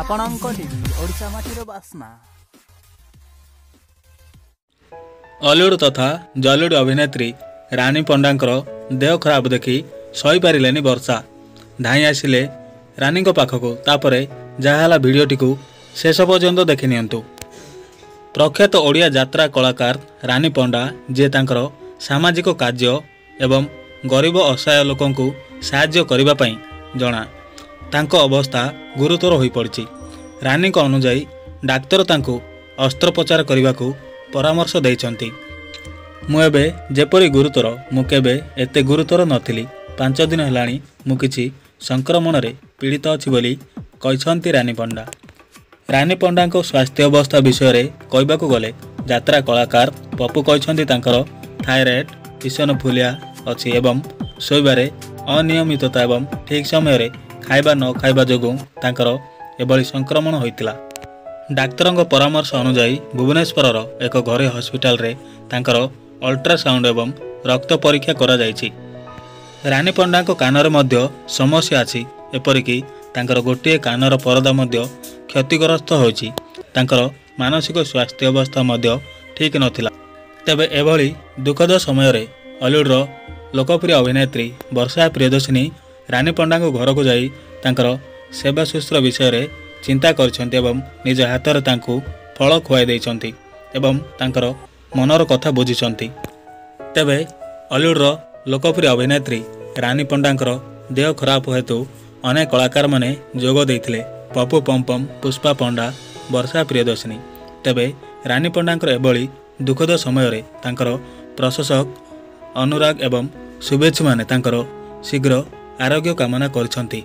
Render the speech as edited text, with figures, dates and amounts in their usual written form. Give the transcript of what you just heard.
ଆପଣଙ୍କ ଟିଭି ଓଡ଼ିଶା ମାଟିର ବାସ୍ନା। ଅଲିଉଡ୍ ତଥା ଜଲିଉଡ୍ ଅଭିନେତ୍ରୀ ରାନୀ ପଣ୍ଡାଙ୍କର ଦେହ ଖରାପ ଦେଖି ସହିପାରିଲେନି ବର୍ଷା। ଧାଇଁ ଆସିଲେ ରାନୀଙ୍କ ପାଖକୁ। ତାପରେ ଯାହା ହେଲା ଭିଡ଼ିଓଟିକୁ ଶେଷ ପର୍ଯ୍ୟନ୍ତ ଦେଖି ନିଅନ୍ତୁ। ପ୍ରଖ୍ୟାତ ଓଡ଼ିଆ ଯାତ୍ରା କଳାକାର ରାନୀ ପଣ୍ଡା, ଯିଏ ତାଙ୍କର ସାମାଜିକ କାର୍ଯ୍ୟ ଏବଂ ଗରିବ ଅସହାୟ ଲୋକଙ୍କୁ ସାହାଯ୍ୟ କରିବା ପାଇଁ ଜଣା, ତାଙ୍କ ଅବସ୍ଥା ଗୁରୁତର ହୋଇପଡ଼ିଛି। ରାନୀଙ୍କ ଅନୁଯାୟୀ ଡାକ୍ତର ତାଙ୍କୁ ଅସ୍ତ୍ରୋପଚାର କରିବାକୁ ପରାମର୍ଶ ଦେଇଛନ୍ତି। ମୁଁ ଏବେ ଯେପରି ଗୁରୁତର, ମୁଁ କେବେ ଏତେ ଗୁରୁତର ନଥିଲି। 5 ଦିନ ହେଲାଣି ମୁଁ କିଛି ସଂକ୍ରମଣରେ ପୀଡ଼ିତ ଅଛି ବୋଲି କହିଛନ୍ତି ରାନୀ ପଣ୍ଡା। ରାନୀ ପଣ୍ଡାଙ୍କ ସ୍ୱାସ୍ଥ୍ୟ ଅବସ୍ଥା ବିଷୟରେ କହିବାକୁ ଗଲେ ଯାତ୍ରା କଳାକାର ପପୁ କହିଛନ୍ତି ତାଙ୍କର ଥାଇରଏଡ୍, ଇସନଫୁଲିଆ ଅଛି ଏବଂ ଶୋଇବାରେ ଅନିୟମିତତା ଏବଂ ଠିକ୍ ସମୟରେ ଖାଇବା ନ ଖାଇବା ଯୋଗୁଁ ତାଙ୍କର ଏଭଳି ସଂକ୍ରମଣ ହୋଇଥିଲା। ଡାକ୍ତରଙ୍କ ପରାମର୍ଶ ଅନୁଯାୟୀ ଭୁବନେଶ୍ୱରର ଏକ ଘରୋଇ ହସ୍ପିଟାଲରେ ତାଙ୍କର ଅଲ୍ଟ୍ରାସାଉଣ୍ଡ ଏବଂ ରକ୍ତ ପରୀକ୍ଷା କରାଯାଇଛି। ରାନୀ ପଣ୍ଡାଙ୍କ କାନରେ ମଧ୍ୟ ସମସ୍ୟା ଅଛି। ଏପରିକି ତାଙ୍କର ଗୋଟିଏ କାନର ପରଦା ମଧ୍ୟ କ୍ଷତିଗ୍ରସ୍ତ ହୋଇଛି। ତାଙ୍କର ମାନସିକ ସ୍ୱାସ୍ଥ୍ୟ ଅବସ୍ଥା ମଧ୍ୟ ଠିକ୍ ନଥିଲା। ତେବେ ଏଭଳି ଦୁଃଖଦ ସମୟରେ ଅଲିଉଡ୍ର ଲୋକପ୍ରିୟ ଅଭିନେତ୍ରୀ ବର୍ଷା ପ୍ରିୟଦର୍ଶିନୀ ରାନୀ ପଣ୍ଡାଙ୍କ ଘରକୁ ଯାଇ ତାଙ୍କର ସେବା ଶୁଶ୍ରୂଷା ବିଷୟରେ ଚିନ୍ତା କରିଛନ୍ତି ଏବଂ ନିଜ ହାତରେ ତାଙ୍କୁ ଫଳ ଖୁଆଇ ଦେଇଛନ୍ତି ଏବଂ ତାଙ୍କର ମନର କଥା ବୁଝିଛନ୍ତି। ତେବେ ଅଲିଉଡ୍ର ଲୋକପ୍ରିୟ ଅଭିନେତ୍ରୀ ରାନୀ ପଣ୍ଡାଙ୍କର ଦେହ ଖରାପ ହେତୁ ଅନେକ କଳାକାରମାନେ ଯୋଗ ଦେଇଥିଲେ। ପପୁ ପମ୍ପମ୍, ପୁଷ୍ପା ପଣ୍ଡା, ବର୍ଷା ପ୍ରିୟଦର୍ଶିନୀ। ତେବେ ରାନୀ ପଣ୍ଡାଙ୍କର ଏଭଳି ଦୁଃଖଦ ସମୟରେ ତାଙ୍କର ପ୍ରଶଂସକ ଅନୁରାଗ ଏବଂ ଶୁଭେଚ୍ଛୁମାନେ ତାଙ୍କର ଶୀଘ୍ର ଆରୋଗ୍ୟ କାମନା କରିଛନ୍ତି।